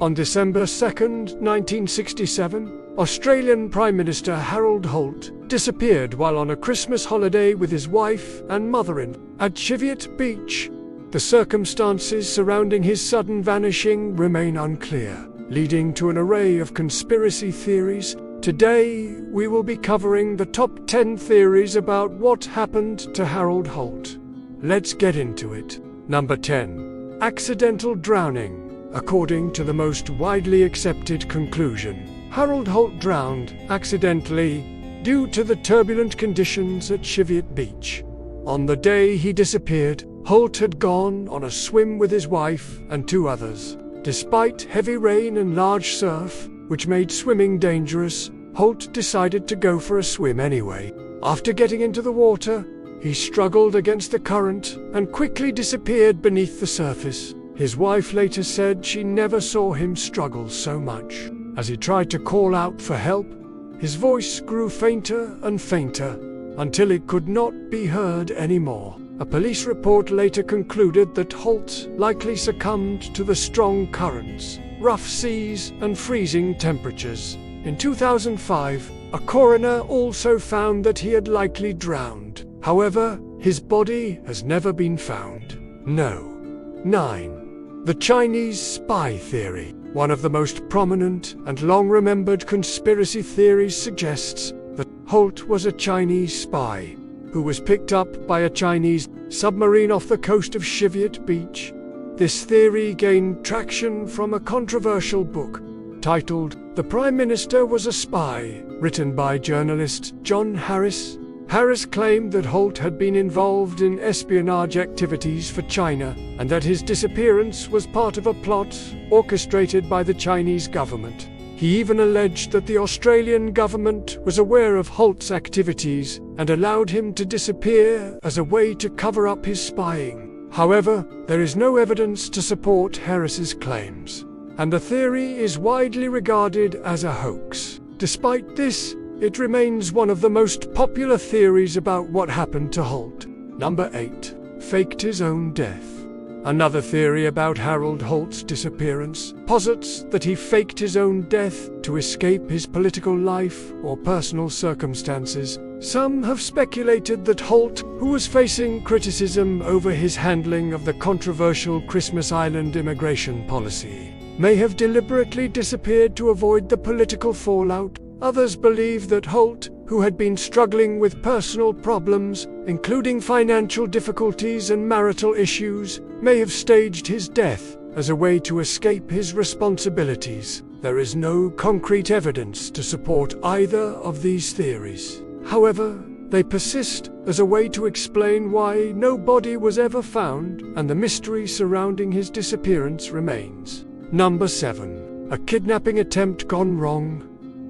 On December 2, 1967, Australian Prime Minister Harold Holt disappeared while on a Christmas holiday with his wife and mother-in-law at Cheviot Beach. The circumstances surrounding his sudden vanishing remain unclear, leading to an array of conspiracy theories. Today, we will be covering the top 10 theories about what happened to Harold Holt. Let's get into it. Number 10. Accidental drowning. According to the most widely accepted conclusion, Harold Holt drowned accidentally due to the turbulent conditions at Cheviot Beach. On the day he disappeared, Holt had gone on a swim with his wife and 2 others. Despite heavy rain and large surf, which made swimming dangerous, Holt decided to go for a swim anyway. After getting into the water, he struggled against the current and quickly disappeared beneath the surface. His wife later said she never saw him struggle so much. As he tried to call out for help, his voice grew fainter and fainter until it could not be heard anymore. A police report later concluded that Holt likely succumbed to the strong currents, rough seas, and freezing temperatures. In 2005, a coroner also found that he had likely drowned. However, his body has never been found. 9. The Chinese spy theory. One of the most prominent and long-remembered conspiracy theories suggests that Holt was a Chinese spy who was picked up by a Chinese submarine off the coast of Cheviot Beach. This theory gained traction from a controversial book titled "The Prime Minister Was a Spy," written by journalist John Harris. Harris claimed that Holt had been involved in espionage activities for China and that his disappearance was part of a plot orchestrated by the Chinese government. He even alleged that the Australian government was aware of Holt's activities and allowed him to disappear as a way to cover up his spying. However, there is no evidence to support Harris's claims, and the theory is widely regarded as a hoax. Despite this, it remains one of the most popular theories about what happened to Holt. Number 8. Faked his own death. Another theory about Harold Holt's disappearance posits that he faked his own death to escape his political life or personal circumstances. Some have speculated that Holt, who was facing criticism over his handling of the controversial Christmas Island immigration policy, may have deliberately disappeared to avoid the political fallout. Others believe that Holt, who had been struggling with personal problems, including financial difficulties and marital issues, may have staged his death as a way to escape his responsibilities. There is no concrete evidence to support either of these theories. However, they persist as a way to explain why no body was ever found, and the mystery surrounding his disappearance remains. Number 7. A kidnapping attempt gone wrong.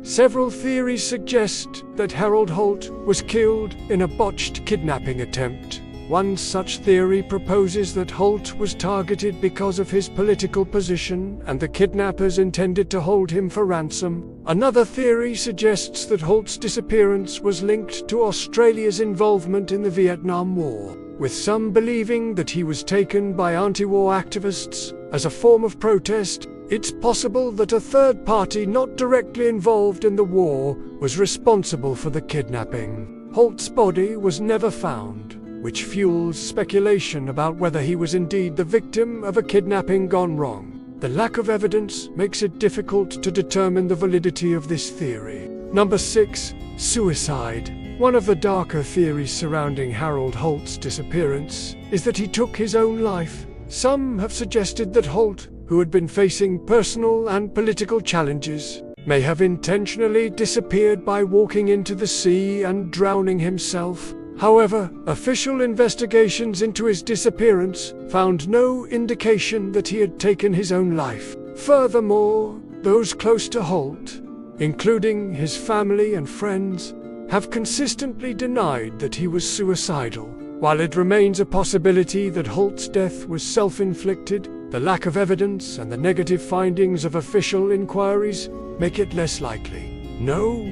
Several theories suggest that Harold Holt was killed in a botched kidnapping attempt. One such theory proposes that Holt was targeted because of his political position and the kidnappers intended to hold him for ransom. Another theory suggests that Holt's disappearance was linked to Australia's involvement in the Vietnam War, with some believing that he was taken by anti-war activists as a form of protest. It's possible that a third party not directly involved in the war was responsible for the kidnapping. Holt's body was never found, which fuels speculation about whether he was indeed the victim of a kidnapping gone wrong. The lack of evidence makes it difficult to determine the validity of this theory. Number 6. Suicide. One of the darker theories surrounding Harold Holt's disappearance is that he took his own life. Some have suggested that Holt, who had been facing personal and political challenges, may have intentionally disappeared by walking into the sea and drowning himself. However, official investigations into his disappearance found no indication that he had taken his own life. Furthermore, those close to Holt, including his family and friends, have consistently denied that he was suicidal. While it remains a possibility that Holt's death was self-inflicted, the lack of evidence and the negative findings of official inquiries make it less likely. No.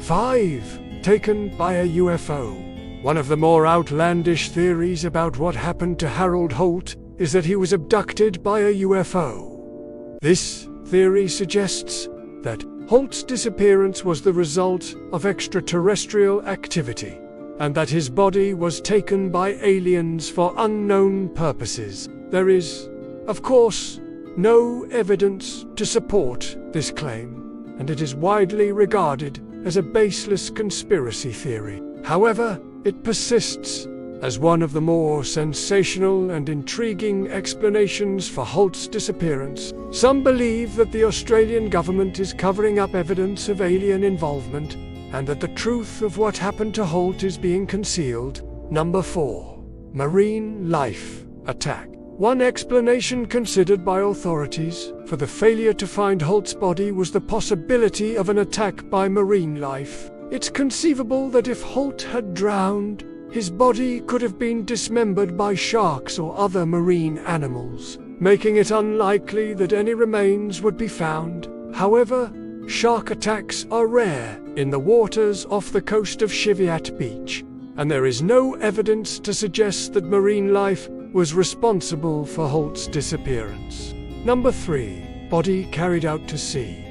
5. Taken by a UFO. One of the more outlandish theories about what happened to Harold Holt is that he was abducted by a UFO. This theory suggests that Holt's disappearance was the result of extraterrestrial activity, and that his body was taken by aliens for unknown purposes. There is, of course, no evidence to support this claim, and it is widely regarded as a baseless conspiracy theory. However, it persists as one of the more sensational and intriguing explanations for Holt's disappearance. Some believe that the Australian government is covering up evidence of alien involvement, and that the truth of what happened to Holt is being concealed. Number 4. Marine life attack. One explanation considered by authorities for the failure to find Holt's body was the possibility of an attack by marine life. It's conceivable that if Holt had drowned, his body could have been dismembered by sharks or other marine animals, making it unlikely that any remains would be found. However, shark attacks are rare in the waters off the coast of Cheviot Beach, and there is no evidence to suggest that marine life was responsible for Holt's disappearance. Number 3. Body carried out to sea.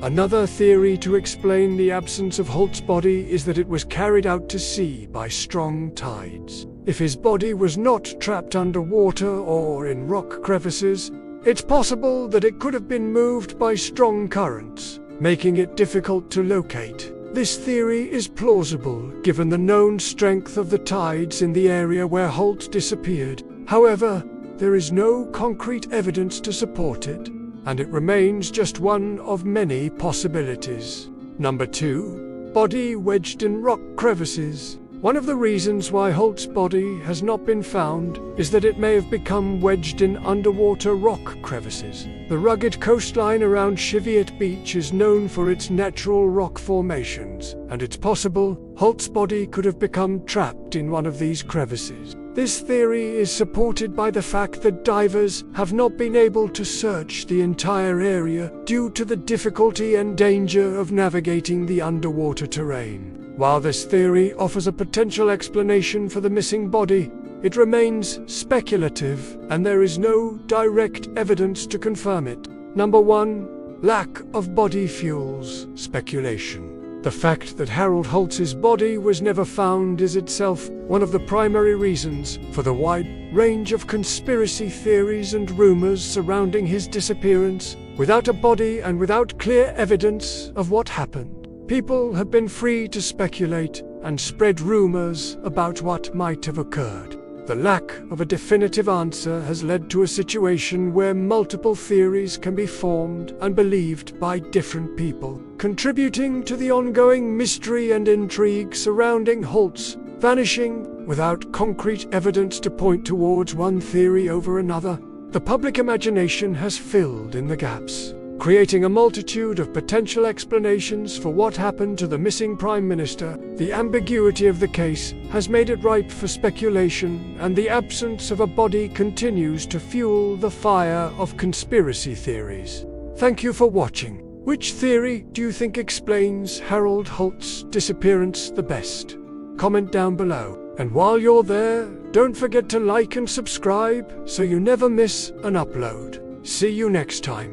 Another theory to explain the absence of Holt's body is that it was carried out to sea by strong tides. If his body was not trapped underwater or in rock crevices, it's possible that it could have been moved by strong currents, making it difficult to locate. This theory is plausible given the known strength of the tides in the area where Holt disappeared. However, there is no concrete evidence to support it, and it remains just one of many possibilities. Number 2. Body wedged in rock crevices. One of the reasons why Holt's body has not been found is that it may have become wedged in underwater rock crevices. The rugged coastline around Cheviot Beach is known for its natural rock formations, and it's possible Holt's body could have become trapped in one of these crevices. This theory is supported by the fact that divers have not been able to search the entire area due to the difficulty and danger of navigating the underwater terrain. While this theory offers a potential explanation for the missing body, it remains speculative, and there is no direct evidence to confirm it. Number 1. Lack of body fuels. Speculation. The fact that Harold Holt's body was never found is itself one of the primary reasons for the wide range of conspiracy theories and rumors surrounding his disappearance. Without a body and without clear evidence of what happened, people have been free to speculate and spread rumors about what might have occurred. The lack of a definitive answer has led to a situation where multiple theories can be formed and believed by different people, contributing to the ongoing mystery and intrigue surrounding Holt's vanishing. Without concrete evidence to point towards one theory over another, the public imagination has filled in the gaps, creating a multitude of potential explanations for what happened to the missing Prime Minister. The ambiguity of the case has made it ripe for speculation, and the absence of a body continues to fuel the fire of conspiracy theories. Thank you for watching. Which theory do you think explains Harold Holt's disappearance the best? Comment down below. And while you're there, don't forget to like and subscribe so you never miss an upload. See you next time.